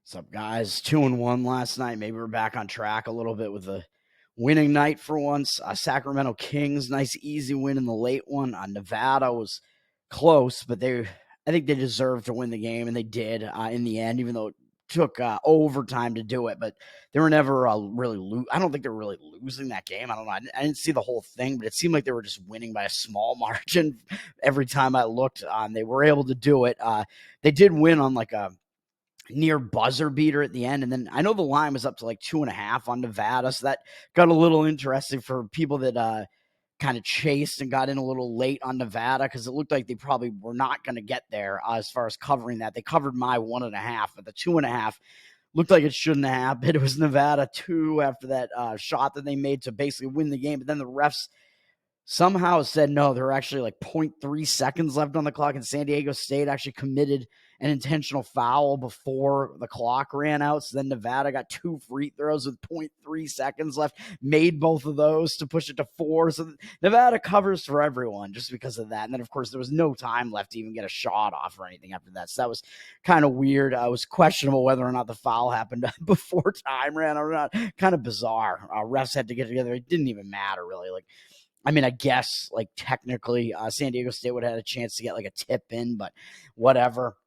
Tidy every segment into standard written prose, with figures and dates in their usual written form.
What's up, guys? 2-1 last night. Maybe we're back on track a little bit with a winning night for once. Sacramento Kings, nice easy win in the late one. Nevada was close, but I think they deserved to win the game, and they did in the end, even though it took overtime to do it. But they were never really I don't think they were really losing that game. I don't know. I didn't see the whole thing, but it seemed like they were just winning by a small margin every time I looked. They were able to do it. They did win on like a near buzzer beater at the end. And then I know the line was up to like 2.5 on Nevada. So that got a little interesting for people that kind of chased and got in a little late on Nevada, because it looked like they probably were not going to get there as far as covering that. They covered my 1.5, but the 2.5 looked like it shouldn't have happened. It was Nevada 2 after that shot that they made to basically win the game. But then the refs somehow said no, there were actually like 0.3 seconds left on the clock, and San Diego State actually committed an intentional foul before the clock ran out. So then Nevada got 2 free throws with 0.3 seconds left, made both of those to push it to 4. So Nevada covers for everyone just because of that. And then, of course, there was no time left to even get a shot off or anything after that. So that was kind of weird. It was questionable whether or not the foul happened before time ran or not. Kind of bizarre. Refs had to get together. It didn't even matter, really. I guess, technically, San Diego State would have had a chance to get, a tip in, but whatever.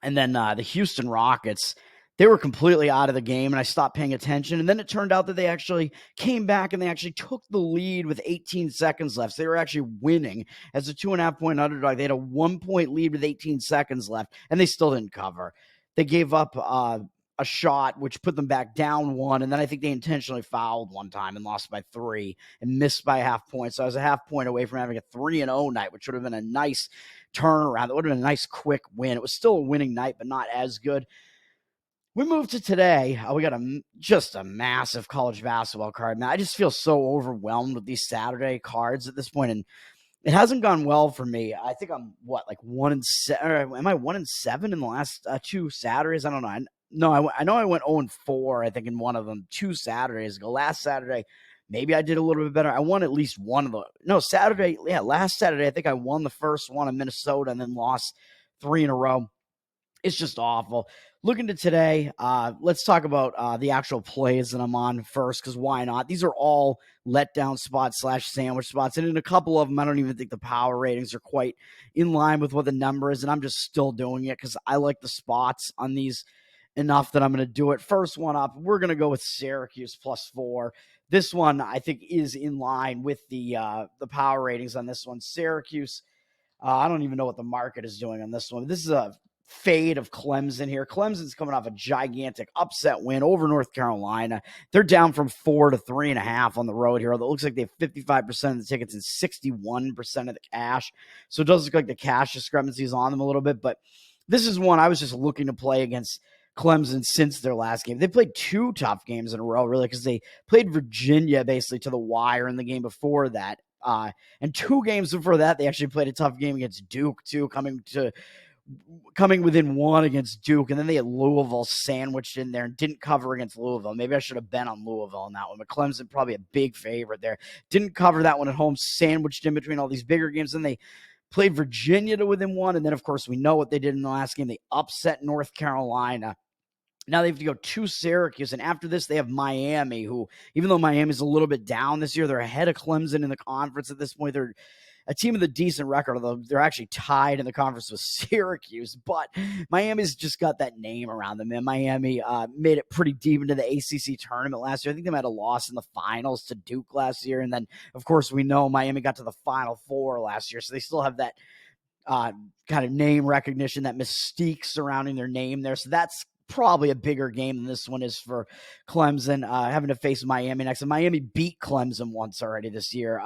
And then the Houston Rockets, they were completely out of the game, and I stopped paying attention. And then it turned out that they actually came back, and they actually took the lead with 18 seconds left. So they were actually winning as a 2.5-point underdog. They had a 1-point lead with 18 seconds left, and they still didn't cover. They gave up a shot, which put them back down 1. And then I think they intentionally fouled one time and lost by 3 and missed by a half point. So I was a half point away from having a 3-0 night, which would have been a nice turnaround. That would have been a nice quick win. It was still a winning night, but not as good. We moved to today. We got just a massive college basketball card. Man, I just feel so overwhelmed with these Saturday cards at this point, and it hasn't gone well for me. I think I'm 1-7. Am I 1-7 in the last 2 Saturdays? I don't know. I know I went 0-4, I think, in one of them 2 Saturdays ago. Last Saturday, maybe I did a little bit better. I won at least one of the – no, Saturday – last Saturday, I think I won the first one in Minnesota and then lost 3 in a row. It's just awful. Looking to today, let's talk about the actual plays that I'm on first, because why not? These are all letdown spots / sandwich spots, and in a couple of them, I don't even think the power ratings are quite in line with what the number is, and I'm just still doing it because I like the spots on these enough that I'm going to do it. First one up, we're going to go with Syracuse +4. This one, I think, is in line with the power ratings on this one. Syracuse, I don't even know what the market is doing on this one. This is a fade of Clemson here. Clemson's coming off a gigantic upset win over North Carolina. They're down from 4 to 3.5 on the road here. It looks like they have 55% of the tickets and 61% of the cash. So it does look like the cash discrepancy is on them a little bit, but this is one I was just looking to play against Clemson since their last game. They played 2 tough games in a row, really, because they played Virginia basically to the wire in the game before that. And 2 games before that, they actually played a tough game against Duke, too, coming within 1 against Duke, and then they had Louisville sandwiched in there and didn't cover against Louisville. Maybe I should have been on Louisville on that one, but Clemson probably a big favorite there. Didn't cover that one at home, sandwiched in between all these bigger games. Then they played Virginia to within 1, and then, of course, we know what they did in the last game. They upset North Carolina. Now they have to go to Syracuse, and after this, they have Miami, who, even though Miami's a little bit down this year, they're ahead of Clemson in the conference at this point. They're a team with a decent record, although they're actually tied in the conference with Syracuse. But Miami's just got that name around them, and Miami made it pretty deep into the ACC tournament last year. I think they might have lost in the finals to Duke last year, and then, of course, we know Miami got to the Final Four last year, so they still have that kind of name recognition, that mystique surrounding their name there. So that's probably a bigger game than this one is for Clemson, having to face Miami next. And Miami beat Clemson once already this year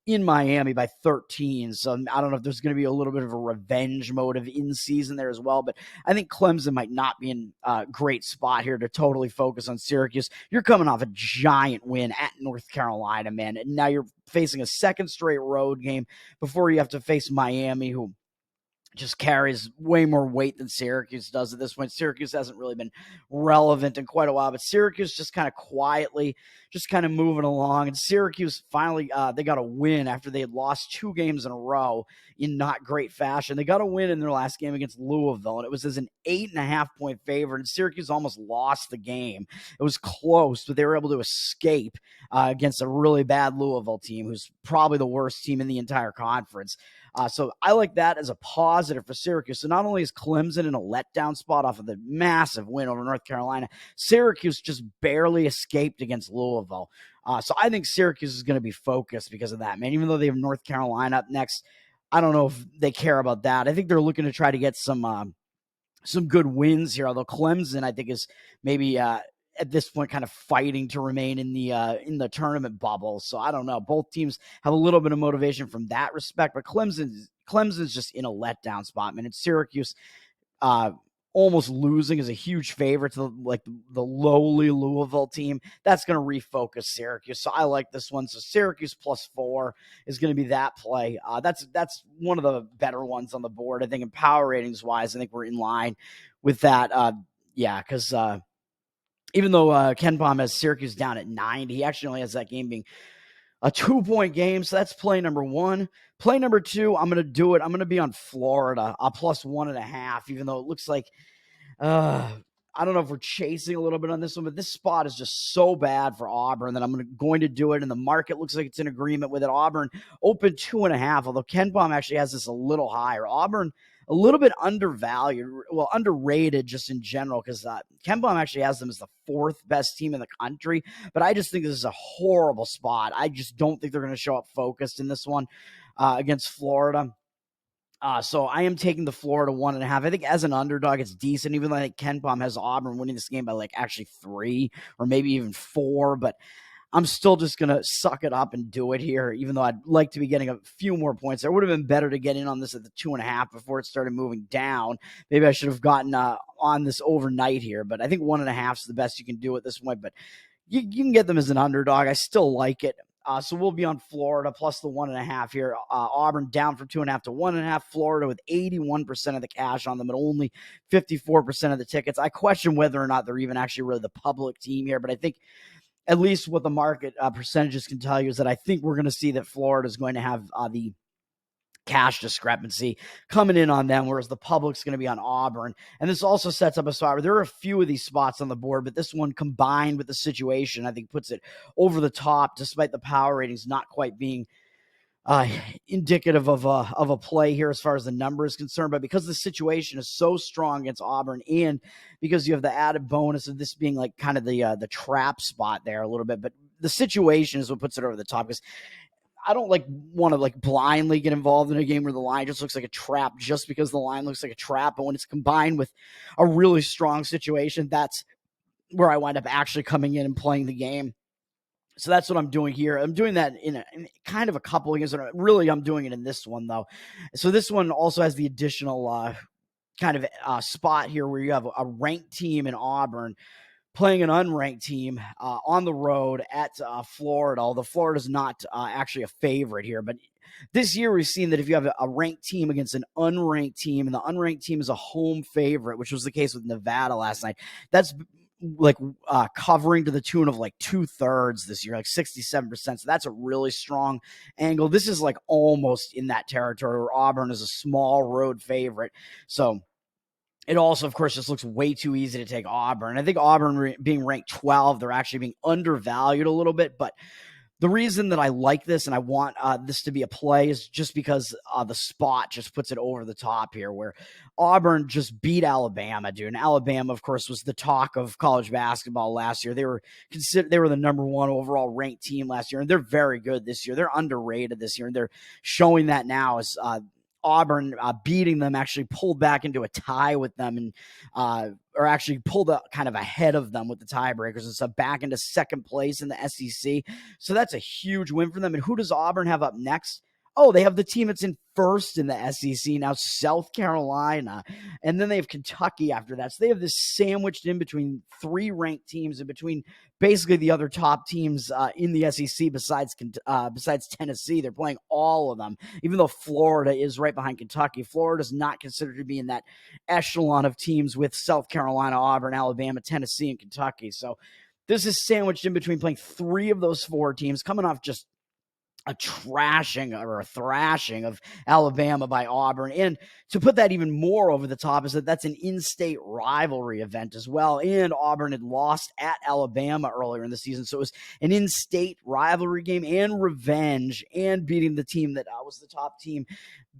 in Miami by 13. So I don't know if there's going to be a little bit of a revenge motive in season there as well. But I think Clemson might not be in a great spot here to totally focus on Syracuse. You're coming off a giant win at North Carolina, man. And now you're facing a second straight road game before you have to face Miami, who just carries way more weight than Syracuse does at this point. Syracuse hasn't really been relevant in quite a while, but Syracuse just kind of quietly, just kind of moving along. And Syracuse finally, they got a win after they had lost 2 games in a row in not great fashion. They got a win in their last game against Louisville, and it was as an 8.5-point favorite, and Syracuse almost lost the game. It was close, but they were able to escape against a really bad Louisville team, who's probably the worst team in the entire conference. So I like that as a positive for Syracuse. So not only is Clemson in a letdown spot off of the massive win over North Carolina, Syracuse just barely escaped against Louisville. So I think Syracuse is going to be focused because of that, man. Even though they have North Carolina up next, I don't know if they care about that. I think they're looking to try to get some good wins here, although Clemson, I think, is maybe at this point kind of fighting to remain in the tournament bubble. So I don't know. Both teams have a little bit of motivation from that respect, but Clemson's just in a letdown spot, man. It's Syracuse almost losing as a huge favorite to the lowly Louisville team. That's going to refocus Syracuse. So I like this one. So Syracuse +4 is going to be that play. That's one of the better ones on the board. I think in power ratings wise, I think we're in line with that. Because even though Ken Pom has Syracuse down at 9, he actually only has that game being a 2-point game. So that's play number 1. Play number 2, I'm going to do it. I'm going to be on Florida, +1.5, even though it looks like, I don't know if we're chasing a little bit on this one, but this spot is just so bad for Auburn that I'm going to do it. And the market looks like it's in agreement with it. Auburn open 2.5, although Ken Pom actually has this a little higher. Auburn, a little bit undervalued, underrated just in general, because Ken Pom actually has them as the 4th best team in the country. But I just think this is a horrible spot. I just don't think they're going to show up focused in this one against Florida. So I am taking the Florida 1.5. I think as an underdog, it's decent, even though I think Ken Pom has Auburn winning this game by actually 3 or maybe even 4. But I'm still just going to suck it up and do it here, even though I'd like to be getting a few more points. It would have been better to get in on this at the 2.5 before it started moving down. Maybe I should have gotten on this overnight here, but I think 1.5 is the best you can do at this point. But you can get them as an underdog. I still like it. So we'll be on Florida plus the 1.5 here. Auburn down from 2.5 to 1.5. Florida with 81% of the cash on them and only 54% of the tickets. I question whether or not they're even actually really the public team here, but I think at least what the market percentages can tell you is that I think we're going to see that Florida is going to have the cash discrepancy coming in on them, whereas the public's going to be on Auburn. And this also sets up a spot where there are a few of these spots on the board, but this one combined with the situation, I think puts it over the top, despite the power ratings not quite being indicative of a play here as far as the number is concerned. But because the situation is so strong against Auburn, and because you have the added bonus of this being kind of the trap spot there a little bit, but the situation is what puts it over the top, because I don't want to blindly get involved in a game where the line just looks like a trap just because the line looks like a trap. But when it's combined with a really strong situation, that's where I wind up actually coming in and playing the game. So that's what I'm doing here. I'm doing that in kind of a couple of games. Really, I'm doing it in this one, though. So this one also has the additional kind of spot here where you have a ranked team in Auburn playing an unranked team on the road at Florida. Although Florida's not actually a favorite here. But this year we've seen that if you have a ranked team against an unranked team, and the unranked team is a home favorite, which was the case with Nevada last night, that's covering to the tune of 2/3 this year, 67%. So that's a really strong angle. This is almost in that territory where Auburn is a small road favorite. So it also, of course, just looks way too easy to take Auburn. I think Auburn being ranked 12, they're actually being undervalued a little bit. But the reason that I like this and I want this to be a play is just because the spot just puts it over the top here, where Auburn just beat Alabama, dude. And Alabama, of course, was the talk of college basketball last year. They were the number 1 overall ranked team last year, and they're very good this year. They're underrated this year, and they're showing that now as Auburn beating them actually pulled back into a tie with them, and or actually pulled up kind of ahead of them with the tiebreakers and stuff, back into second place in the SEC. So that's a huge win for them. And who does Auburn have up next? Oh, they have the team that's in first in the SEC now, South Carolina, and then they have Kentucky after that. So they have this sandwiched in between 3 ranked teams and between basically the other top teams in the SEC besides Tennessee. They're playing all of them, even though Florida is right behind Kentucky. Florida is not considered to be in that echelon of teams with South Carolina, Auburn, Alabama, Tennessee, and Kentucky. So this is sandwiched in between playing 3 of those 4 teams, coming off just a trashing or a thrashing of Alabama by Auburn. And to put that even more over the top is that that's an in-state rivalry event as well. And Auburn had lost at Alabama earlier in the season. So it was an in-state rivalry game and revenge and beating the team that was the top team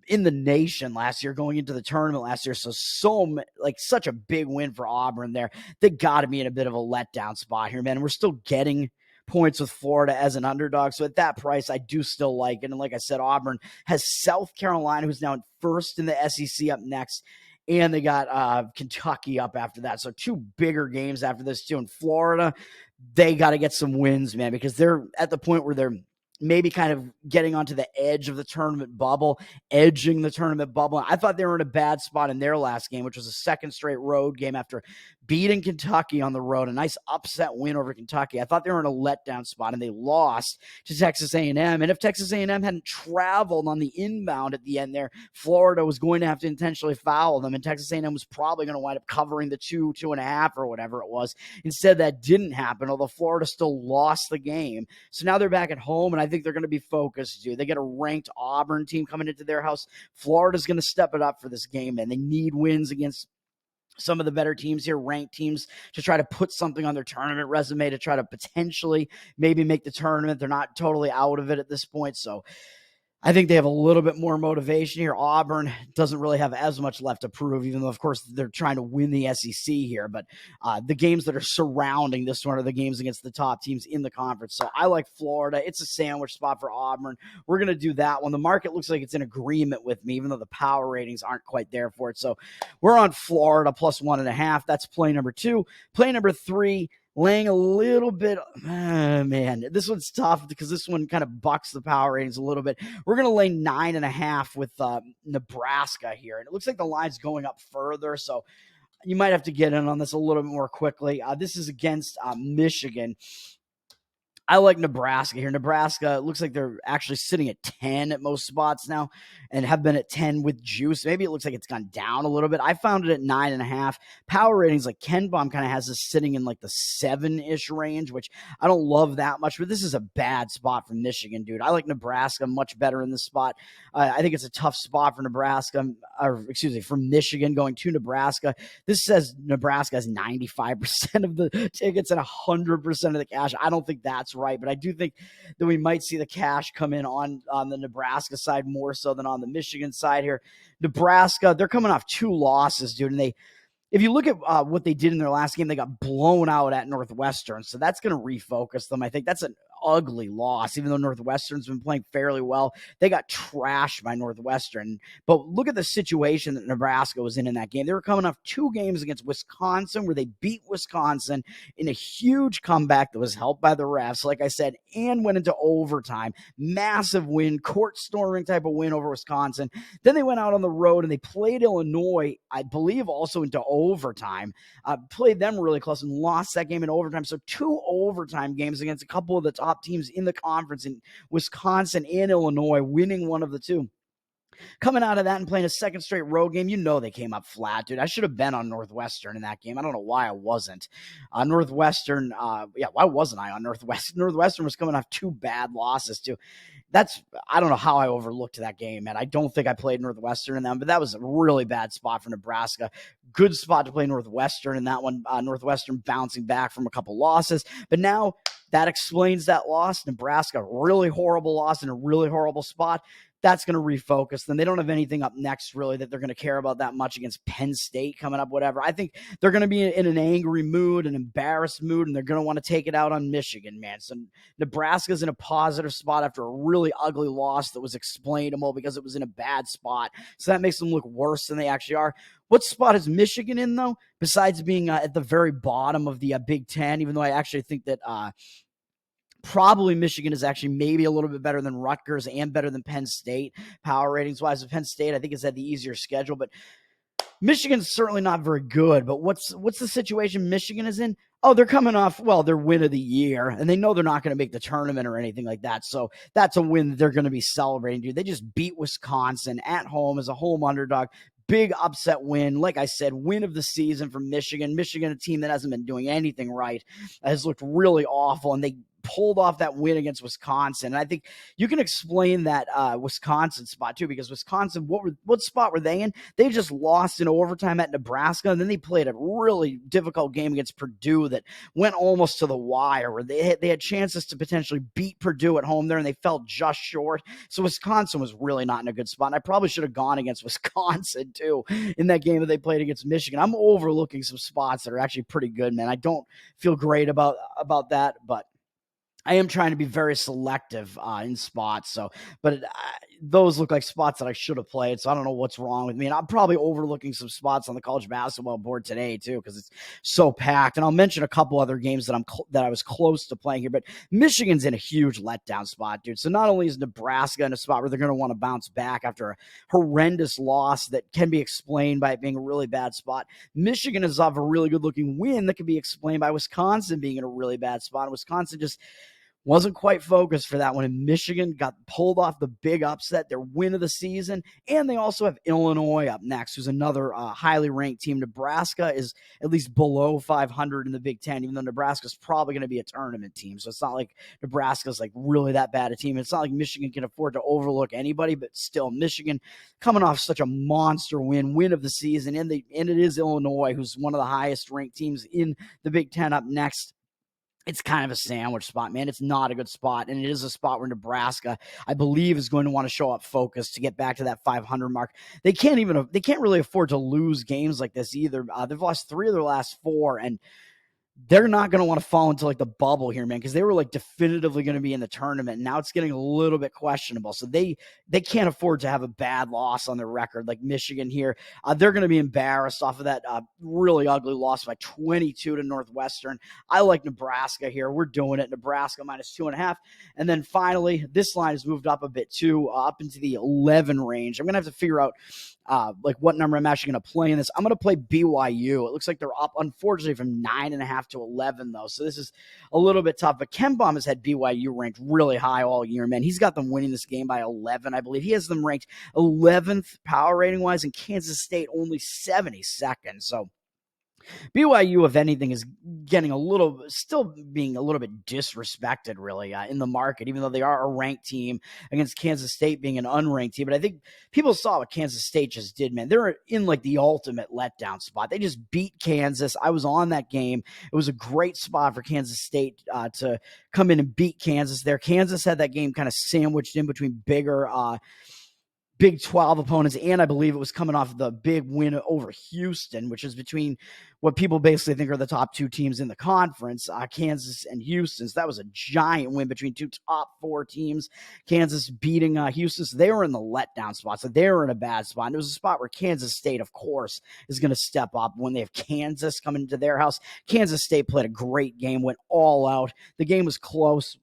in the nation last year, going into the tournament last year. So such a big win for Auburn there. They got to be in a bit of a letdown spot here, man. We're still getting points with Florida as an underdog. So at that price, I do still like it. And like I said, Auburn has South Carolina, who's now first in the SEC, up next. And they got Kentucky up after that. So 2 bigger games after this too. In Florida, they got to get some wins, man, because they're at the point where they're maybe kind of getting onto the edge of the tournament bubble, edging the tournament bubble. I thought they were in a bad spot in their last game, which was a second straight road game after beating Kentucky on the road, a nice upset win over Kentucky. I thought they were in a letdown spot, and they lost to Texas A&M. And if Texas A&M hadn't traveled on the inbound at the end there, Florida was going to have to intentionally foul them, and Texas A&M was probably going to wind up covering the 2.5 or whatever it was. Instead, that didn't happen, although Florida still lost the game. So now they're back at home, and I think they're going to be focused, dude. They get a ranked Auburn team coming into their house. Florida's going to step it up for this game, and they need wins against some of the better teams here, ranked teams, to try to put something on their tournament resume to try to potentially maybe make the tournament. They're not totally out of it at this point, so I think they have a little bit more motivation here. Auburn doesn't really have as much left to prove, even though, of course, they're trying to win the SEC here. But the games that are surrounding this one are the games against the top teams in the conference. So I like Florida. It's a sandwich spot for Auburn. We're going to do that one. The market looks like it's in agreement with me, even though the power ratings aren't quite there for it. So we're on Florida plus 1.5. That's play number 2. Play number 3. Laying a little bit, man, this one's tough because this one kind of bucks the power ratings a little bit. We're going to lay 9.5 with Nebraska here. And it looks like the line's going up further, so you might have to get in on this a little bit more quickly. This is against Michigan. I like Nebraska here. Nebraska, it looks like they're actually sitting at 10 at most spots now and have been at 10 with juice. Maybe it looks like it's gone down a little bit. I found it at 9.5. Power ratings, like Ken Baum kind of has this sitting in like the 7-ish range, which I don't love that much, but this is a bad spot for Michigan, dude. I like Nebraska much better in this spot. I think it's a tough spot for for Michigan going to Nebraska. This says Nebraska has 95% of the tickets and 100% of the cash. I don't think that's right, but I do think that we might see the cash come in on the Nebraska side more so than on the Michigan side here. Nebraska, they're coming off 2 losses, dude, and if you look at what they did in their last game, they got blown out at Northwestern, so that's going to refocus them. I think that's an ugly loss, even though Northwestern's been playing fairly well. They got trashed by Northwestern. But look at the situation that Nebraska was in that game. They were coming off 2 games against Wisconsin where they beat Wisconsin in a huge comeback that was helped by the refs, like I said, and went into overtime. Massive win, court-storming type of win over Wisconsin. Then they went out on the road and they played Illinois, I believe, also into overtime. Played them really close and lost that game in overtime. So 2 overtime games against a couple of the top teams in the conference in Wisconsin and Illinois, winning one of the 2. Coming out of that and playing a second straight road game, they came up flat, dude. I should have been on Northwestern in that game. I don't know why I wasn't. Northwestern, why wasn't I on Northwestern? Northwestern was coming off 2 bad losses, too. I don't know how I overlooked that game, man. I don't think I played Northwestern in them, but that was a really bad spot for Nebraska. Good spot to play Northwestern in that one. Northwestern bouncing back from a couple losses, but now that explains that loss. Nebraska, really horrible loss in a really horrible spot. That's going to refocus them. They don't have anything up next, really, that they're going to care about that much against Penn State coming up, whatever. I think they're going to be in an angry mood, an embarrassed mood, and they're going to want to take it out on Michigan, man. So Nebraska's in a positive spot after a really ugly loss that was explainable because it was in a bad spot. So that makes them look worse than they actually are. What spot is Michigan in, though, besides being at the very bottom of the Big Ten, even though I actually think that probably Michigan is actually maybe a little bit better than Rutgers and better than Penn State power ratings wise. Penn State, I think, has had the easier schedule, but Michigan's certainly not very good. But what's the situation Michigan is in? Oh, they're coming off, well, their win of the year, and they know they're not going to make the tournament or anything like that. So that's a win that they're going to be celebrating, dude. They just beat Wisconsin at home as a home underdog. Big upset win. Like I said, win of the season for Michigan. Michigan, a team that hasn't been doing anything right, has looked really awful, and they pulled off that win against Wisconsin. And I think you can explain that Wisconsin spot too, because Wisconsin, what spot were they in? They just lost in overtime at Nebraska, and then they played a really difficult game against Purdue that went almost to the wire, where they had chances to potentially beat Purdue at home there, and they fell just short. So Wisconsin was really not in a good spot. And I probably should have gone against Wisconsin too in that game that they played against Michigan. I'm overlooking some spots that are actually pretty good, man. I don't feel great about that, but I am trying to be very selective in spots. So, but those look like spots that I should have played. So I don't know what's wrong with me. And I'm probably overlooking some spots on the college basketball board today too, because it's so packed. And I'll mention a couple other games that I was close to playing here. But Michigan's in a huge letdown spot, dude. So not only is Nebraska in a spot where they're going to want to bounce back after a horrendous loss that can be explained by it being a really bad spot, Michigan is off a really good looking win that can be explained by Wisconsin being in a really bad spot. And Wisconsin just wasn't quite focused for that one, and Michigan got pulled off the big upset, their win of the season, and they also have Illinois up next, who's another highly ranked team. Nebraska is at least below 500 in the Big Ten, even though Nebraska's probably going to be a tournament team, so it's not like Nebraska's like really that bad a team. It's not like Michigan can afford to overlook anybody, but still, Michigan coming off such a monster win of the season, and it is Illinois, who's one of the highest ranked teams in the Big Ten up next. It's kind of a sandwich spot, man. It's not a good spot, and it is a spot where Nebraska, I believe, is going to want to show up focused to get back to that 500 mark. They can't really afford to lose games like this either. They've lost 3 of their last 4, and they're not going to want to fall into like the bubble here, man, because they were like definitively going to be in the tournament. And now it's getting a little bit questionable. So they can't afford to have a bad loss on their record like Michigan here. They're going to be embarrassed off of that really ugly loss by 22 to Northwestern. I like Nebraska here. We're doing it. Nebraska -2.5. And then finally, this line has moved up a bit too, up into the 11 range. I'm going to have to figure out like what number I'm actually going to play in this. I'm going to play BYU. It looks like they're up, unfortunately, from 9.5 to 11, though. So this is a little bit tough. But Ken Baum has had BYU ranked really high all year, man. He's got them winning this game by 11, I believe. He has them ranked 11th power rating-wise, and Kansas State only 72nd. So BYU, if anything, is still being a little bit disrespected, really, in the market, even though they are a ranked team against Kansas State being an unranked team. But I think people saw what Kansas State just did, man. They're in like the ultimate letdown spot. They just beat Kansas. I was on that game. It was a great spot for Kansas State to come in and beat Kansas there. Kansas had that game kind of sandwiched in between bigger Big 12 opponents, and I believe it was coming off the big win over Houston, which is between what people basically think are the top 2 teams in the conference, Kansas and Houston. So that was a giant win between 2 top 4 teams. Kansas beating Houston. So they were in the letdown spot. So they were in a bad spot. And it was a spot where Kansas State, of course, is going to step up when they have Kansas coming into their house. Kansas State played a great game, went all out. The game was close.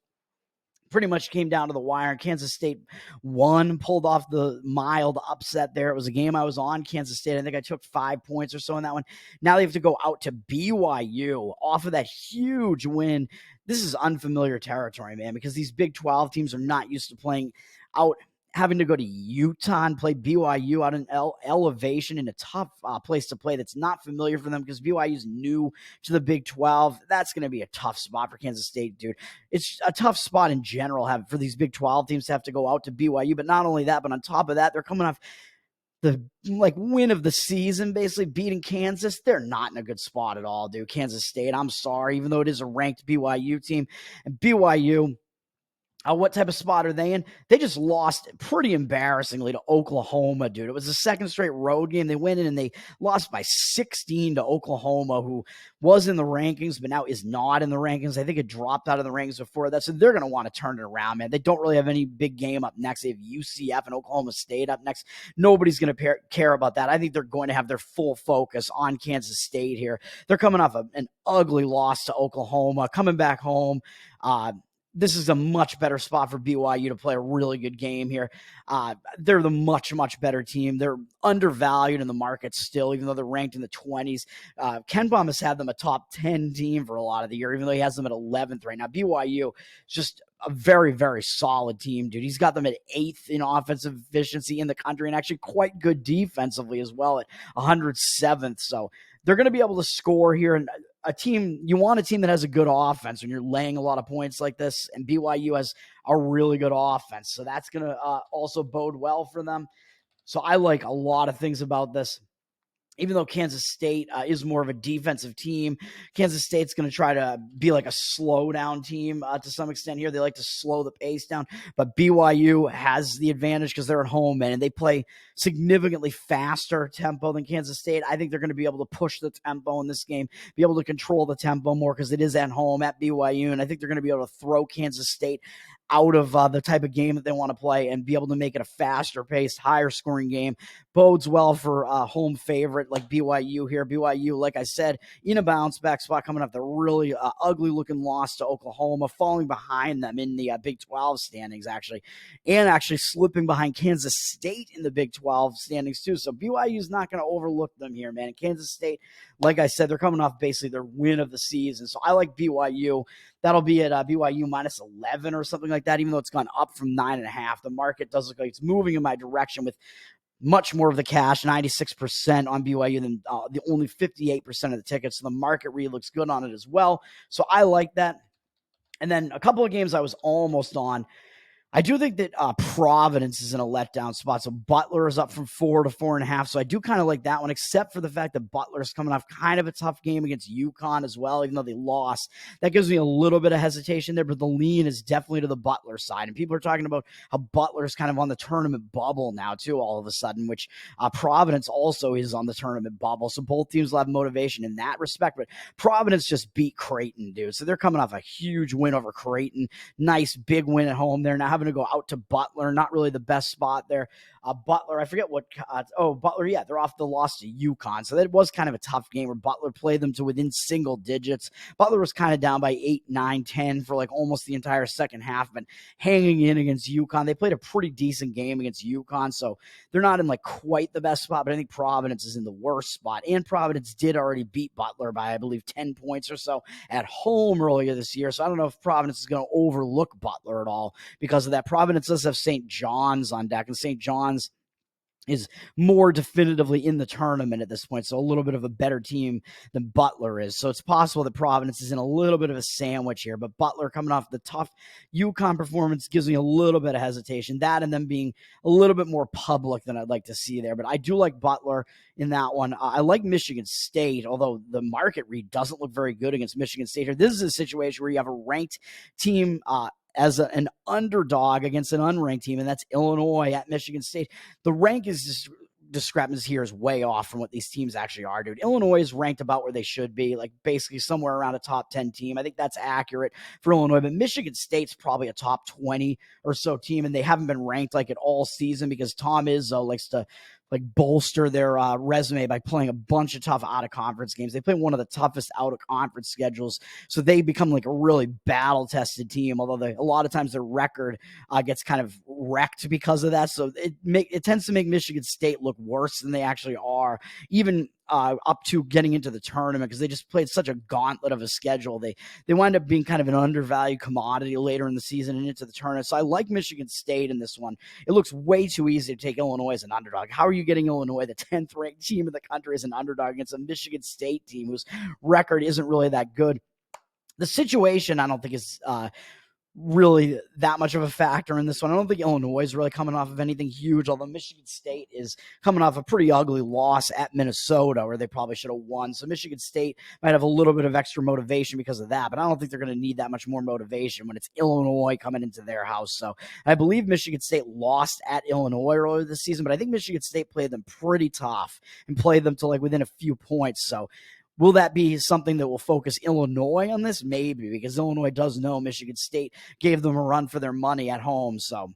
Pretty much came down to the wire. Kansas State won, pulled off the mild upset there. It was a game I was on, Kansas State. I think I took 5 points or so in that one. Now they have to go out to BYU off of that huge win. This is unfamiliar territory, man, because these Big 12 teams are not used to playing out, having to go to Utah and play BYU out in elevation in a tough place to play that's not familiar for them because BYU is new to the Big 12. That's going to be a tough spot for Kansas State, dude. It's a tough spot in general for these Big 12 teams to have to go out to BYU. But not only that, but on top of that, they're coming off the win of the season, basically beating Kansas. They're not in a good spot at all, dude. Kansas State, I'm sorry, even though it is a ranked BYU team. And BYU, what type of spot are they in? They just lost pretty embarrassingly to Oklahoma, dude. It was the second straight road game. They went in and they lost by 16 to Oklahoma, who was in the rankings, but now is not in the rankings. I think it dropped out of the rankings before that. So they're going to want to turn it around, man. They don't really have any big game up next. They have UCF and Oklahoma State up next. Nobody's going to care about that. I think they're going to have their full focus on Kansas State here. They're coming off an ugly loss to Oklahoma, coming back home. this is a much better spot for BYU to play a really good game here. They're the much, much better team. They're undervalued in the market still, even though they're ranked in the 20s. Ken Baum has had them a top 10 team for a lot of the year, even though he has them at 11th right now. BYU is just a very, very solid team, dude. He's got them at 8th in offensive efficiency in the country and actually quite good defensively as well at 107th. So they're going to be able to score here. And you want a team that has a good offense when you're laying a lot of points like this, and BYU has a really good offense. So that's going to also bode well for them. So I like a lot of things about this. Even though Kansas State is more of a defensive team, Kansas State's going to try to be like a slow down team to some extent here. They like to slow the pace down, but BYU has the advantage because they're at home, man, and they play significantly faster tempo than Kansas State. I think they're going to be able to push the tempo in this game, be able to control the tempo more because it is at home at BYU, and I think they're going to be able to throw Kansas State out of the type of game that they want to play and be able to make it a faster paced, higher scoring game. Bodes well for home favorite like BYU here. BYU, like I said, in a bounce back spot coming up. The really ugly looking loss to Oklahoma, falling behind them in the Big 12 standings and actually slipping behind Kansas State in the Big 12 standings too. So BYU is not going to overlook them here, man. And Kansas State, like I said, they're coming off basically their win of the season. So I like BYU. That'll be at BYU minus 11 or something like that, even though it's gone up from 9.5. The market does look like it's moving in my direction with much more of the cash, 96% on BYU than the only 58% of the tickets. So the market really looks good on it as well. So I like that. And then a couple of games I was almost on. I do think that Providence is in a letdown spot. So Butler is up from 4 to 4.5. So I do kind of like that one, except for the fact that Butler is coming off kind of a tough game against UConn as well, even though they lost. That gives me a little bit of hesitation there, but the lean is definitely to the Butler side. And people are talking about how Butler is kind of on the tournament bubble now, too, all of a sudden, which Providence also is on the tournament bubble. So both teams will have motivation in that respect. But Providence just beat Creighton, dude. So they're coming off a huge win over Creighton. Nice big win at home. They're now having to go out to Butler. Not really the best spot there. Butler, I forget what. Butler, yeah, they're off the loss to UConn. So that was kind of a tough game where Butler played them to within single digits. Butler was kind of down by 8, 9, 10 for like almost the entire second half, but hanging in against UConn. They played a pretty decent game against UConn, so they're not in like quite the best spot, but I think Providence is in the worst spot. And Providence did already beat Butler by, I believe, 10 points or so at home earlier this year. So I don't know if Providence is going to overlook Butler at all because of that. Providence does have St. John's on deck, and St. John's is more definitively in the tournament at this point, so a little bit of a better team than Butler is. So it's possible that Providence is in a little bit of a sandwich here, but Butler coming off the tough UConn performance gives me a little bit of hesitation. That and them being a little bit more public than I'd like to see there, but I do like Butler in that one. I like Michigan State, although the market read doesn't look very good against Michigan State here. This is a situation where you have a ranked team as an underdog against an unranked team, and that's Illinois at Michigan State. The rank is just discrepancy here is way off from what these teams actually are, dude. Illinois is ranked about where they should be, like basically somewhere around a top 10 team. I think that's accurate for Illinois, but Michigan State's probably a top 20 or so team, and they haven't been ranked like it all season because Tom Izzo likes to like bolster their resume by playing a bunch of tough out-of-conference games. They play one of the toughest out-of-conference schedules, so they become like a really battle-tested team, although a lot of times their record gets kind of wrecked because of that. So it tends to make Michigan State look worse than they actually are, even up to getting into the tournament, because they just played such a gauntlet of a schedule. They wind up being kind of an undervalued commodity later in the season and into the tournament. So I like Michigan State in this one. It looks way too easy to take Illinois as an underdog. How are you getting Illinois, the 10th ranked team in the country, as an underdog against a Michigan State team whose record isn't really that good? The situation, I don't think, is really that much of a factor in this one. I don't think Illinois is really coming off of anything huge, although Michigan State is coming off a pretty ugly loss at Minnesota where they probably should have won. So Michigan State might have a little bit of extra motivation because of that, but I don't think they're going to need that much more motivation when it's Illinois coming into their house. So I believe Michigan State lost at Illinois earlier this season, but I think Michigan State played them pretty tough and played them to like within a few points. So will that be something that will focus Illinois on this? Maybe, because Illinois does know Michigan State gave them a run for their money at home. So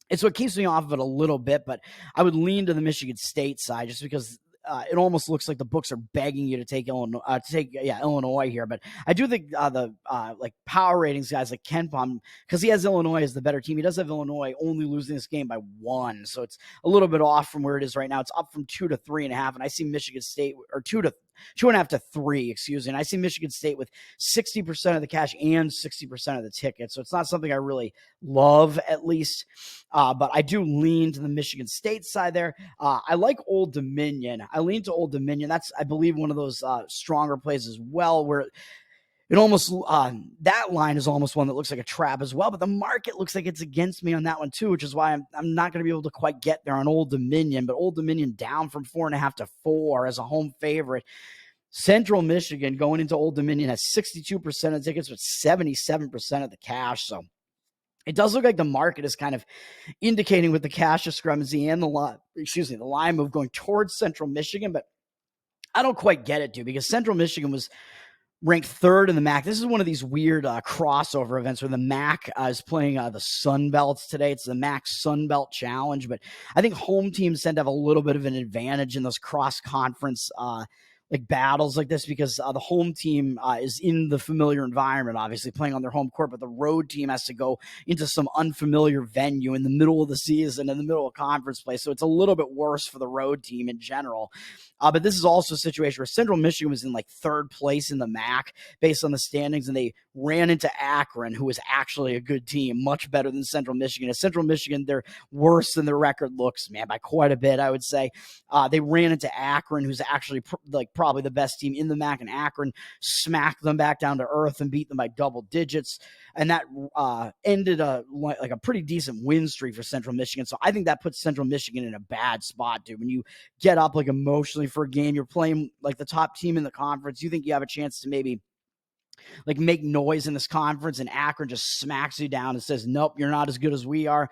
it's what keeps me off of it a little bit, but I would lean to the Michigan State side just because it almost looks like the books are begging you to take Illinois here. But I do think the like power ratings guys like KenPom, because he has Illinois as the better team. He does have Illinois only losing this game by 1, so it's a little bit off from where it is right now. It's up from 2 to 3.5, and I see Michigan State, or 2.5 to 3, excuse me. And I see Michigan State with 60% of the cash and 60% of the tickets. So it's not something I really love, at least. But I do lean to the Michigan State side there. I like Old Dominion. I lean to Old Dominion. That's, I believe, one of those stronger plays as well, where it almost that line is almost one that looks like a trap as well. But the market looks like it's against me on that one too, which is why I'm not going to be able to quite get there on Old Dominion. But Old Dominion down from 4.5 to 4 as a home favorite. Central Michigan going into Old Dominion has 62% of tickets, with 77% of the cash. So it does look like the market is kind of indicating with the cash discrepancy and the line move going towards Central Michigan, but I don't quite get it, dude, because Central Michigan was ranked 3rd in the MAC. This is one of these weird crossover events where the MAC is playing the Sun Belts today. It's the MAC Sun Belt Challenge, but I think home teams tend to have a little bit of an advantage in those cross-conference like battles like this, because the home team is in the familiar environment, obviously playing on their home court, but the road team has to go into some unfamiliar venue in the middle of the season, in the middle of conference play. So it's a little bit worse for the road team in general. But this is also a situation where Central Michigan was in like 3rd place in the MAC based on the standings, and they ran into Akron, who is actually a good team, much better than Central Michigan. At Central Michigan, they're worse than their record looks, man, by quite a bit, I would say. They ran into Akron, who's actually probably the best team in the MAC, and Akron smacked them back down to earth and beat them by double digits. And that ended a pretty decent win streak for Central Michigan. So I think that puts Central Michigan in a bad spot, dude. When you get up like emotionally for a game, you're playing like the top team in the conference, you think you have a chance to maybe like make noise in this conference, and Akron just smacks you down and says, nope, you're not as good as we are.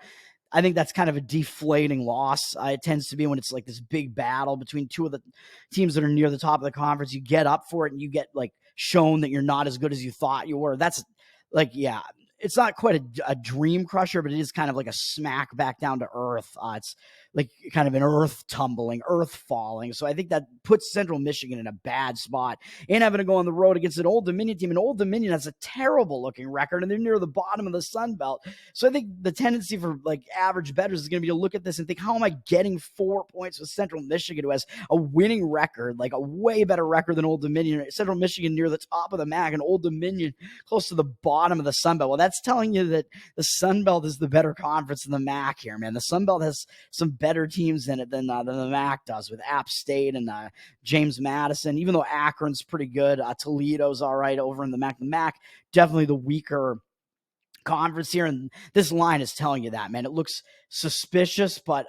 I think that's kind of a deflating loss. It tends to be when it's like this big battle between two of the teams that are near the top of the conference. You get up for it and you get like shown that you're not as good as you thought you were. That's like, yeah, it's not quite a dream crusher, but it is kind of like a smack back down to earth. It's like kind of an earth tumbling, earth falling. So I think that puts Central Michigan in a bad spot, and having to go on the road against an Old Dominion team. And Old Dominion has a terrible looking record, and they're near the bottom of the Sun Belt. So I think the tendency for like average bettors is going to be to look at this and think, how am I getting 4 points with Central Michigan, who has a winning record, like a way better record than Old Dominion? Central Michigan near the top of the MAC, and Old Dominion close to the bottom of the Sun Belt. Well, that's telling you that the Sun Belt is the better conference in the MAC here, man. The Sun Belt has some better teams in it than the MAC does, with App State and James Madison. Even though Akron's pretty good, Toledo's all right over in the MAC. The MAC definitely the weaker conference here, and this line is telling you that, man. It looks suspicious, but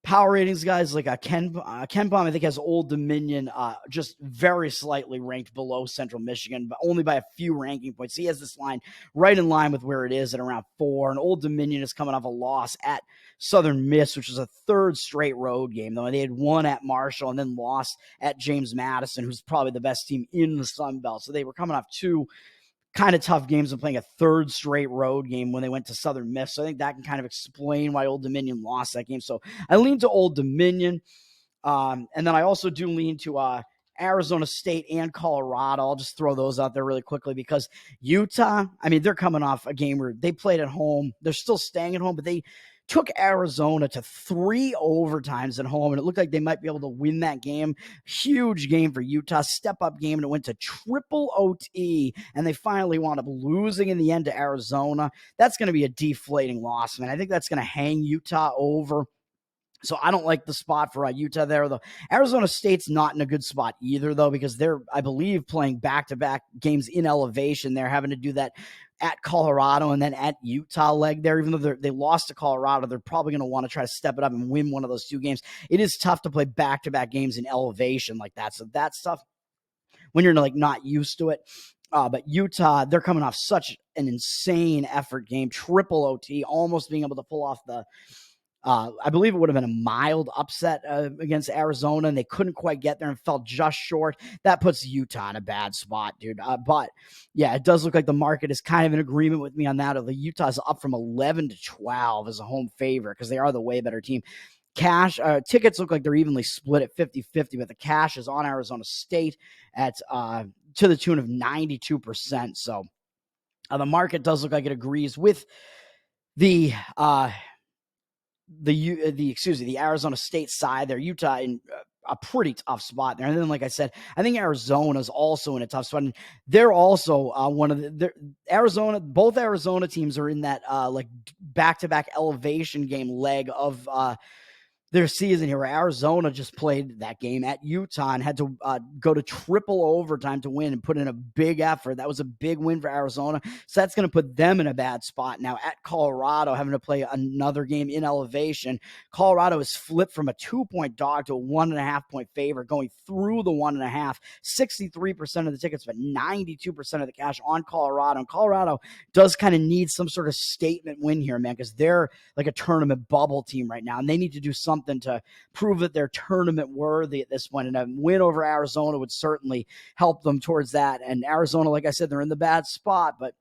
power ratings guys like KenPom, I think, has Old Dominion just very slightly ranked below Central Michigan, but only by a few ranking points. He has this line right in line with where it is at around 4. And Old Dominion is coming off a loss at Southern Miss, which was a 3rd straight road game, though. And they had won at Marshall and then lost at James Madison, who's probably the best team in the Sun Belt. So they were coming off 2 kind of tough games and playing a 3rd straight road game when they went to Southern Miss. So I think that can kind of explain why Old Dominion lost that game. So I lean to Old Dominion. And then I also do lean to Arizona State and Colorado. I'll just throw those out there really quickly, because Utah, I mean, they're coming off a game where they played at home. They're still staying at home, but they took Arizona to 3 overtimes at home, and it looked like they might be able to win that game. Huge game for Utah, step-up game, and it went to triple OT, and they finally wound up losing in the end to Arizona. That's going to be a deflating loss, man. I think that's going to hang Utah over. So I don't like the spot for Utah there, though. Arizona State's not in a good spot either, though, because they're, I believe, playing back-to-back games in elevation. They're having to do that at Colorado and then at Utah leg there. Even though they lost to Colorado, they're probably going to want to try to step it up and win one of those 2 games. It is tough to play back-to-back games in elevation like that. So that stuff, when you're like not used to it. But Utah, they're coming off such an insane effort game, triple OT, almost being able to pull off the I believe it would have been a mild upset against Arizona, and they couldn't quite get there and fell just short. That puts Utah in a bad spot, dude. But yeah, it does look like the market is kind of in agreement with me on that. The Utah's up from 11 to 12 as a home favorite because they are the way better team. cash tickets look like they're evenly split at 50-50, but the cash is on Arizona State at to the tune of 92%. So the market does look like it agrees with the Arizona State side there. Utah in a pretty tough spot there. And then, like I said, I think Arizona's also in a tough spot. And they're also both Arizona teams are in that like back-to-back elevation game leg of their season here, where Arizona just played that game at Utah and had to go to triple overtime to win and put in a big effort. That was a big win for Arizona. So that's going to put them in a bad spot. Now at Colorado, having to play another game in elevation, Colorado has flipped from a 2-point dog to a 1.5-point favorite, going through the 1.5, 63% of the tickets, but 92% of the cash on Colorado. And Colorado does kind of need some sort of statement win here, man, because they're like a tournament bubble team right now, and they need to do something to prove that they're tournament worthy at this point. And a win over Arizona would certainly help them towards that. And Arizona, like I said, they're in the bad spot, but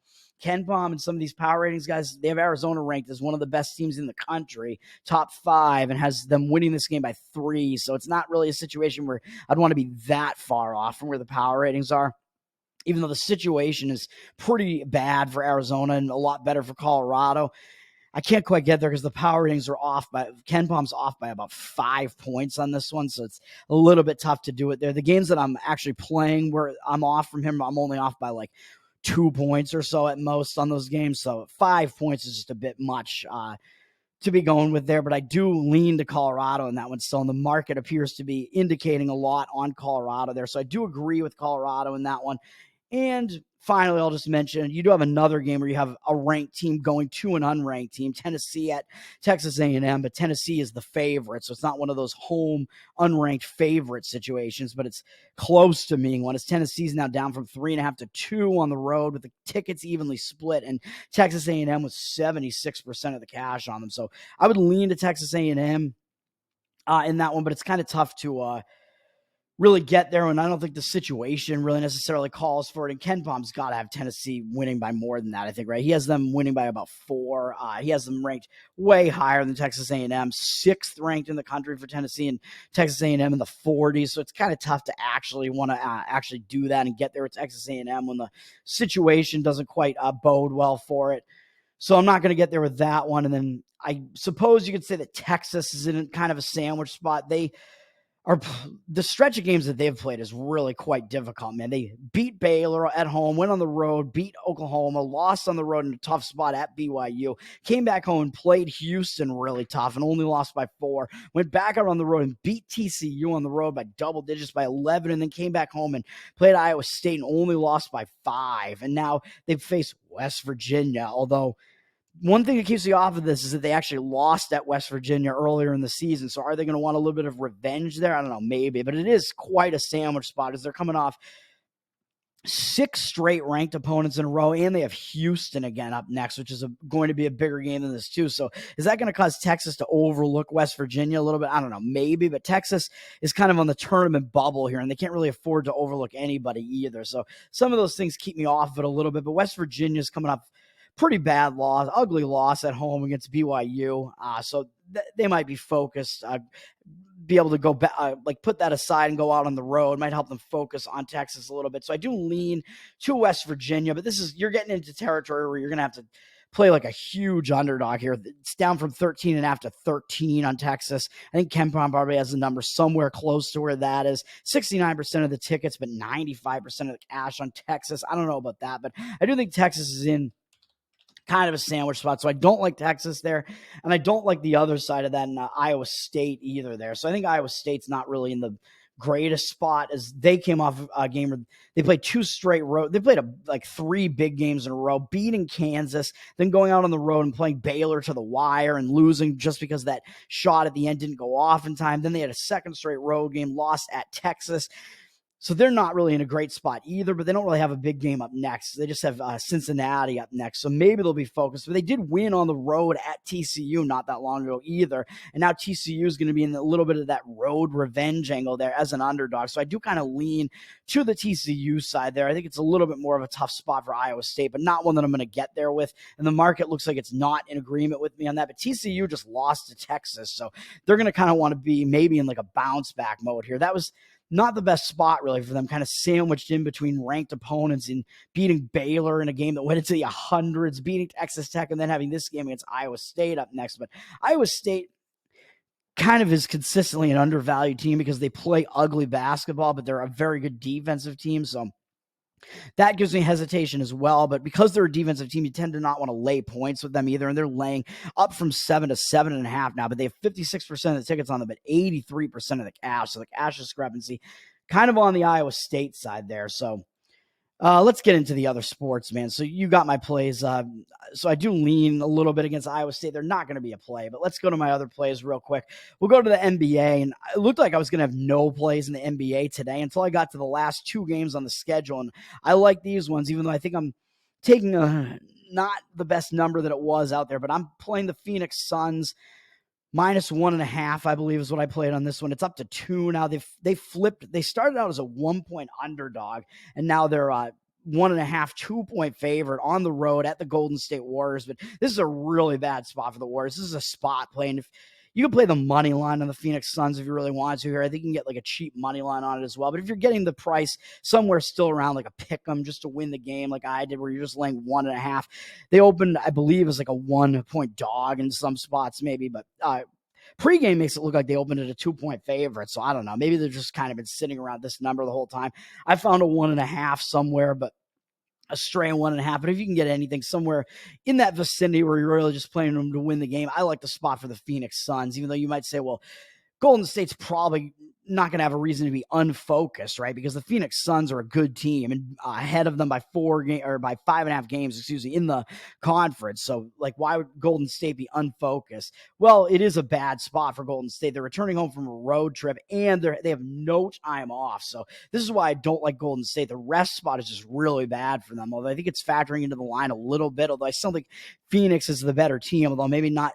KenPom and some of these power ratings guys, they have Arizona ranked as one of the best teams in the country, top 5, and has them winning this game by 3. So it's not really a situation where I'd want to be that far off from where the power ratings are, even though the situation is pretty bad for Arizona and a lot better for Colorado. I can't quite get there because the power ratings are off by KenPom's off by about 5 points on this one. So it's a little bit tough to do it there. The games that I'm actually playing where I'm off from him, I'm only off by like 2 points or so at most on those games. So 5 points is just a bit much to be going with there, but I do lean to Colorado in that one still, and the market appears to be indicating a lot on Colorado there. So I do agree with Colorado in that one. And finally, I'll just mention, you do have another game where you have a ranked team going to an unranked team, Tennessee at Texas A&M, but Tennessee is the favorite, so it's not one of those home unranked favorite situations, but it's close to being one. As Tennessee's now down from 3.5 to 2 on the road with the tickets evenly split, and Texas A&M with 76% of the cash on them. So I would lean to Texas A&M in that one, but it's kind of tough to really get there, and I don't think the situation really necessarily calls for it. And KenPom's got to have Tennessee winning by more than that, I think, right? He has them winning by about 4. He has them ranked way higher than Texas A&M, 6th ranked in the country for Tennessee, and Texas A&M in the 40s. So it's kind of tough to actually want to actually do that and get there with Texas A&M when the situation doesn't quite bode well for it. So I'm not going to get there with that one. And then I suppose you could say that Texas is in kind of a sandwich spot. The stretch of games that they've played is really quite difficult, man. They beat Baylor at home, went on the road, beat Oklahoma, lost on the road in a tough spot at BYU, came back home and played Houston really tough and only lost by 4, went back out on the road and beat TCU on the road by double digits by 11, and then came back home and played Iowa State and only lost by 5. And now they've faced West Virginia, although one thing that keeps me off of this is that they actually lost at West Virginia earlier in the season. So are they going to want a little bit of revenge there? I don't know, maybe. But it is quite a sandwich spot as they're coming off 6 straight ranked opponents in a row, and they have Houston again up next, which is going to be a bigger game than this too. So is that going to cause Texas to overlook West Virginia a little bit? I don't know, maybe. But Texas is kind of on the tournament bubble here, and they can't really afford to overlook anybody either. So some of those things keep me off of it a little bit. But West Virginia is coming up pretty bad loss, ugly loss at home against BYU. So they might be focused, be able to go back, put that aside and go out on the road. Might help them focus on Texas a little bit. So I do lean to West Virginia, but you're getting into territory where you're going to have to play like a huge underdog here. It's down from 13.5 to 13 on Texas. I think KenPom probably has the number somewhere close to where that is. 69% of the tickets, but 95% of the cash on Texas. I don't know about that, but I do think Texas is in kind of a sandwich spot. So I don't like Texas there, and I don't like the other side of that in Iowa State either there. So I think Iowa State's not really in the greatest spot as they came off a game where they played 2 straight road. They played 3 big games in a row, beating Kansas, then going out on the road and playing Baylor to the wire and losing just because that shot at the end didn't go off in time. Then they had a 2nd straight road game, lost at Texas. So they're not really in a great spot either, but they don't really have a big game up next. They just have Cincinnati up next. So maybe they'll be focused. But they did win on the road at TCU not that long ago either. And now TCU is going to be in a little bit of that road revenge angle there as an underdog. So I do kind of lean to the TCU side there. I think it's a little bit more of a tough spot for Iowa State, but not one that I'm going to get there with. And the market looks like it's not in agreement with me on that. But TCU just lost to Texas. So they're going to kind of want to be maybe in like a bounce back mode here. That was not the best spot really for them, kind of sandwiched in between ranked opponents and beating Baylor in a game that went into the hundreds, beating Texas Tech, and then having this game against Iowa State up next. But Iowa State kind of is consistently an undervalued team because they play ugly basketball, but they're a very good defensive team. So that gives me hesitation as well. But because they're a defensive team, you tend to not want to lay points with them either. And they're laying up from 7 to 7.5 now, but they have 56% of the tickets on them, but 83% of the cash. So the cash discrepancy kind of on the Iowa State side there. So let's get into the other sports, man. So you got my plays. So I do lean a little bit against Iowa State. They're not going to be a play, but let's go to my other plays real quick. We'll go to the NBA, and it looked like I was going to have no plays in the NBA today until I got to the last 2 games on the schedule, and I like these ones, even though I think I'm taking not the best number that it was out there, but I'm playing the Phoenix Suns. -1.5, I believe, is what I played on this one. It's up to 2 now. They flipped. They started out as a 1-point underdog, and now they're 1.5, 2-point favorite on the road at the Golden State Warriors. But this is a really bad spot for the Warriors. This is a spot play, and if you can play the money line on the Phoenix Suns if you really want to here. I think you can get like a cheap money line on it as well. But if you're getting the price somewhere still around like a pick 'em just to win the game like I did where you're just laying 1.5, they opened, I believe, as like a 1-point dog in some spots maybe. But pregame makes it look like they opened at a 2-point favorite. So I don't know. Maybe they've just kind of been sitting around this number the whole time. I found a 1.5 somewhere, but a stray 1.5. But if you can get anything somewhere in that vicinity where you're really just playing them to win the game, I like the spot for the Phoenix Suns, even though you might say, well, Golden State's probably not going to have a reason to be unfocused, right? Because the Phoenix Suns are a good team and ahead of them by 5.5 games, in the conference. So, like, why would Golden State be unfocused? Well, it is a bad spot for Golden State. They're returning home from a road trip and they have no time off. So this is why I don't like Golden State. The rest spot is just really bad for them. Although I think it's factoring into the line a little bit. Although I still think Phoenix is the better team. Although maybe not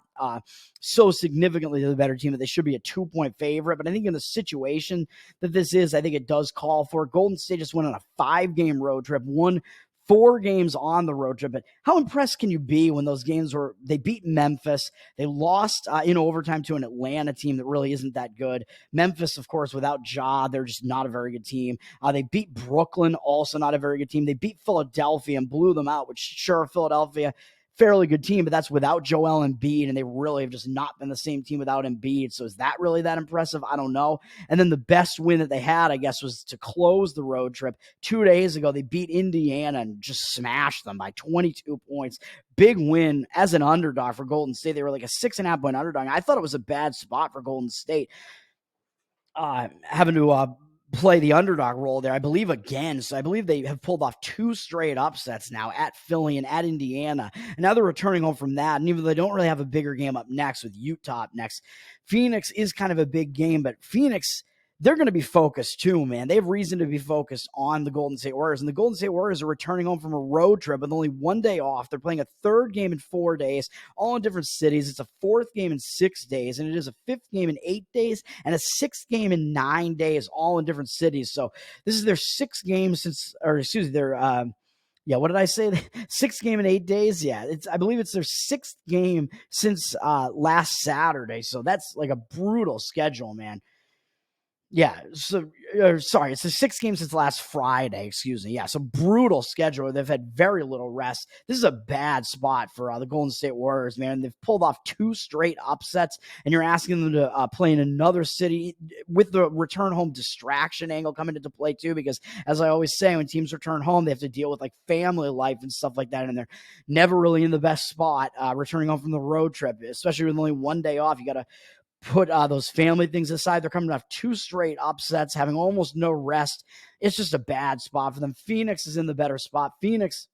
so significantly the better team that they should be a 2-point favorite. But I think in the situation that this is, I think it does call for Golden State just went on a 5-game road trip, won 4 games on the road trip. But how impressed can you be when those games they beat Memphis, they lost in overtime to an Atlanta team that really isn't that good. Memphis, of course, without Ja, they're just not a very good team. They beat Brooklyn, also not a very good team. They beat Philadelphia and blew them out, which sure, Philadelphia, fairly good team, but that's without Joel Embiid, and they really have just not been the same team without Embiid. So is that really that impressive? I don't know. And then the best win that they had, I guess, was to close the road trip 2 days ago. They beat Indiana and just smashed them by 22 points. Big win as an underdog for Golden State. They were like a 6.5-point underdog. I thought it was a bad spot for Golden State, having to play the underdog role there, I believe, again. So I believe they have pulled off 2 straight upsets now at Philly and at Indiana. And now they're returning home from that. And even though they don't really have a bigger game up next with Utah up next, Phoenix is kind of a big game. But Phoenix, they're going to be focused too, man. They have reason to be focused on the Golden State Warriors. And the Golden State Warriors are returning home from a road trip with only 1 day off. They're playing a 3rd game in 4 days, all in different cities. It's a 4th game in 6 days, and it is a 5th game in 8 days, and a 6th game in 9 days, all in different cities. So this is their 6th game since, or excuse me, their what did I say? 6th game in 8 days. Yeah, I believe it's their 6th game since last Saturday. So that's like a brutal schedule, man. Yeah, so sorry, it's the 6th game since last Friday, excuse me. Yeah, so brutal schedule. They've had very little rest. This is a bad spot for the Golden State Warriors, man. They've pulled off 2 straight upsets, and you're asking them to play in another city with the return home distraction angle coming into play too, because as I always say, when teams return home, they have to deal with like family life and stuff like that, and they're never really in the best spot returning home from the road trip, especially with only 1 day off. You got to put those family things aside. They're coming off 2 straight upsets, having almost no rest. It's just a bad spot for them. Phoenix is in the better spot. Phoenix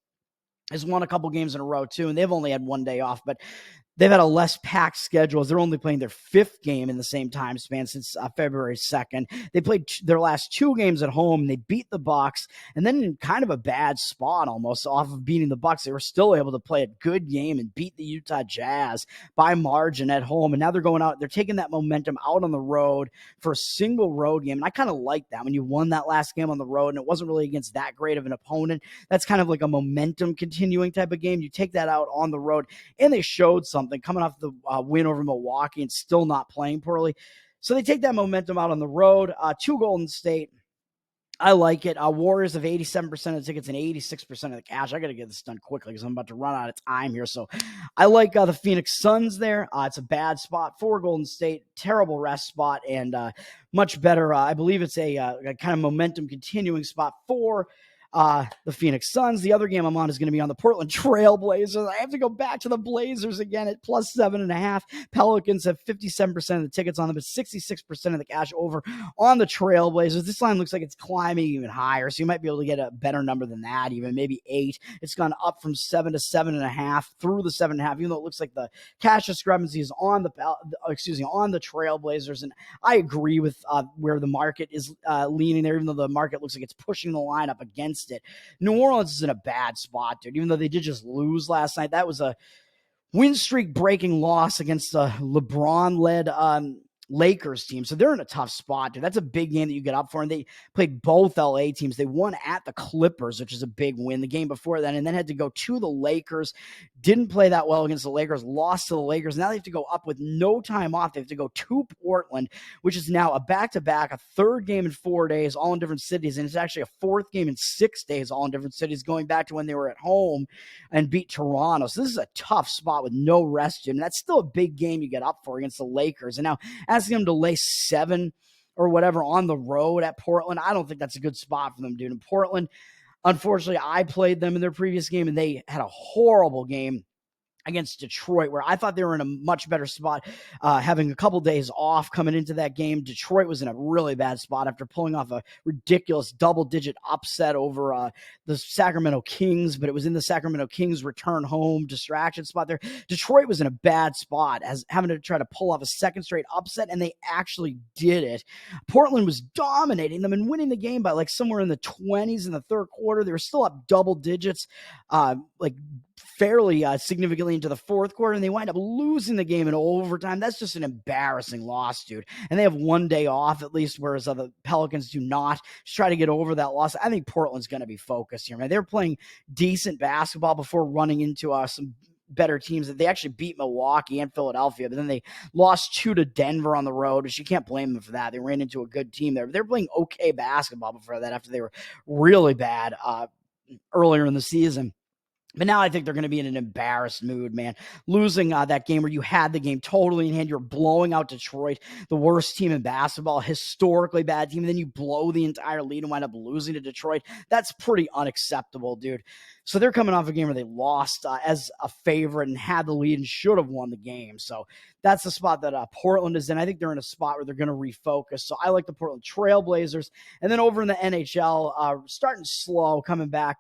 has won a couple games in a row too, and they've only had 1 day off, but they've had a less packed schedule as they're only playing their 5th game in the same time span since February 2nd. They played their last 2 games at home. They beat the Bucks, and then in kind of a bad spot almost off of beating the Bucks, they were still able to play a good game and beat the Utah Jazz by margin at home. And now they're going out, they're taking that momentum out on the road for a single road game. And I kind of like that when you won that last game on the road and it wasn't really against that great of an opponent. That's kind of like a momentum continuing type of game. You take that out on the road, and they showed something coming off the win over Milwaukee and still not playing poorly. So they take that momentum out on the road to Golden State. I like it. Warriors have 87% of the tickets and 86% of the cash. I got to get this done quickly because I'm about to run out of time here. So I like the Phoenix Suns there. It's a bad spot for Golden State, terrible rest spot, and much better. I believe it's a kind of momentum continuing spot for the Phoenix Suns. The other game I'm on is going to be on the Portland Trail Blazers. I have to go back to the Blazers again at plus 7.5. Pelicans have 57% of the tickets on them, but 66% of the cash over on the Trail Blazers. This line looks like it's climbing even higher, so you might be able to get a better number than that, even maybe 8. It's gone up from 7 to 7.5 through the 7.5, even though it looks like the cash discrepancy is on the Trail Blazers. And I agree with where the market is leaning there, even though the market looks like it's pushing the line up against it. New Orleans is in a bad spot, dude. Even though they did just lose last night, that was a win streak breaking loss against the LeBron-led Lakers team. So they're in a tough spot, dude. That's a big game that you get up for. And they played both LA teams. They won at the Clippers, which is a big win the game before that, and then had to go to the Lakers. Didn't play that well against the Lakers, lost to the Lakers. Now they have to go up with no time off. They have to go to Portland, which is now a back-to-back, a 3rd game in 4 days, all in different cities. And it's actually a 4th game in 6 days, all in different cities, going back to when they were at home and beat Toronto. So this is a tough spot with no rest, and that's still a big game you get up for against the Lakers. And now asking them to lay 7 or whatever on the road at Portland, I don't think that's a good spot for them, dude. In Portland, unfortunately, I played them in their previous game, and they had a horrible game against Detroit, where I thought they were in a much better spot, having a couple days off coming into that game. Detroit was in a really bad spot after pulling off a ridiculous double-digit upset over the Sacramento Kings, but it was in the Sacramento Kings return home distraction spot there. Detroit was in a bad spot, as having to try to pull off a 2nd straight upset, and they actually did it. Portland was dominating them and winning the game by like somewhere in the 20s in the 3rd quarter. They were still up double digits, fairly significantly into the 4th quarter, and they wind up losing the game in overtime. That's just an embarrassing loss, dude. And they have 1 day off at least, whereas the Pelicans do not. Just try to get over that loss. I think Portland's going to be focused here, man. They're playing decent basketball before running into some better teams. They actually beat Milwaukee and Philadelphia, but then they lost 2 to Denver on the road, which you can't blame them for that. They ran into a good team there. They're playing okay basketball before that, after they were really bad earlier in the season. But now I think they're going to be in an embarrassed mood, man. Losing that game where you had the game totally in hand. You're blowing out Detroit, the worst team in basketball, historically bad team. And then you blow the entire lead and wind up losing to Detroit. That's pretty unacceptable, dude. So they're coming off a game where they lost as a favorite and had the lead and should have won the game. So that's the spot that Portland is in. I think they're in a spot where they're going to refocus. So I like the Portland Trail Blazers. And then over in the NHL, starting slow, coming back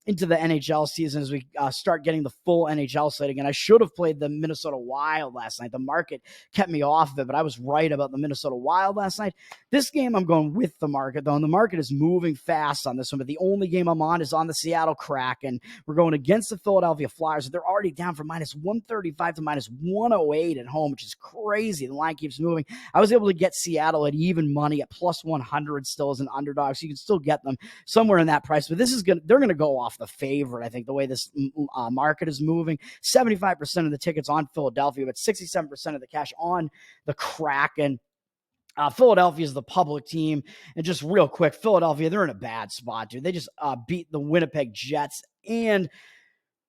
into the NHL season as we start getting the full NHL slate again. I should have played the Minnesota Wild last night. The market kept me off of it, but I was right about the Minnesota Wild last night. This game, I'm going with the market, though, and the market is moving fast on this one, but the only game I'm on is on the Seattle Kraken. We're going against the Philadelphia Flyers. They're already down from minus 135 to minus 108 at home, which is crazy. The line keeps moving. I was able to get Seattle at even money at plus 100 still as an underdog, so you can still get them somewhere in that price, but they're going to go off the favorite, I think, the way this market is moving. 75% of the tickets on Philadelphia, but 67% of the cash on the Kraken. Philadelphia is the public team. And just real quick, Philadelphia, they're in a bad spot, dude. They just beat the Winnipeg Jets and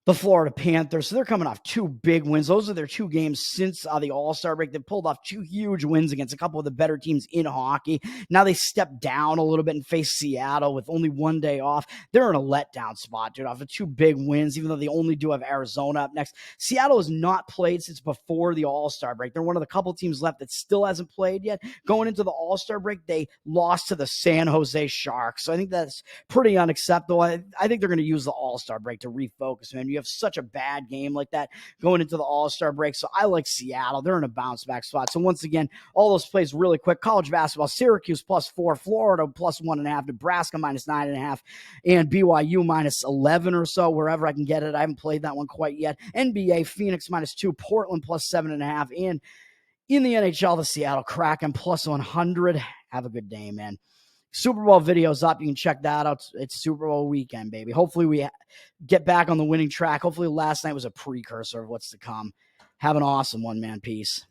the Florida Panthers. So they're coming off 2 big wins. Those are their 2 games since the All-Star break. They've pulled off 2 huge wins against a couple of the better teams in hockey. Now they step down a little bit and face Seattle with only 1 day off. They're in a letdown spot, dude, off of 2 big wins, even though they only do have Arizona up next. Seattle has not played since before the All-Star break. They're one of the couple teams left that still hasn't played yet. Going into the All-Star break, they lost to the San Jose Sharks. So I think that's pretty unacceptable. I think they're going to use the All-Star break to refocus, man. you have such a bad game like that going into the All-Star break. So I like Seattle. They're in a bounce-back spot. So once again, all those plays really quick. College basketball, Syracuse +4, Florida +1.5, Nebraska -9.5, and BYU -11 or so, wherever I can get it. I haven't played that one quite yet. NBA, Phoenix -2, Portland +7.5, and in the NHL, the Seattle Kraken +100. Have a good day, man. Super Bowl videos up. You can check that out. It's Super Bowl weekend, baby. Hopefully we get back on the winning track. Hopefully last night was a precursor of what's to come. Have an awesome one, man. Peace.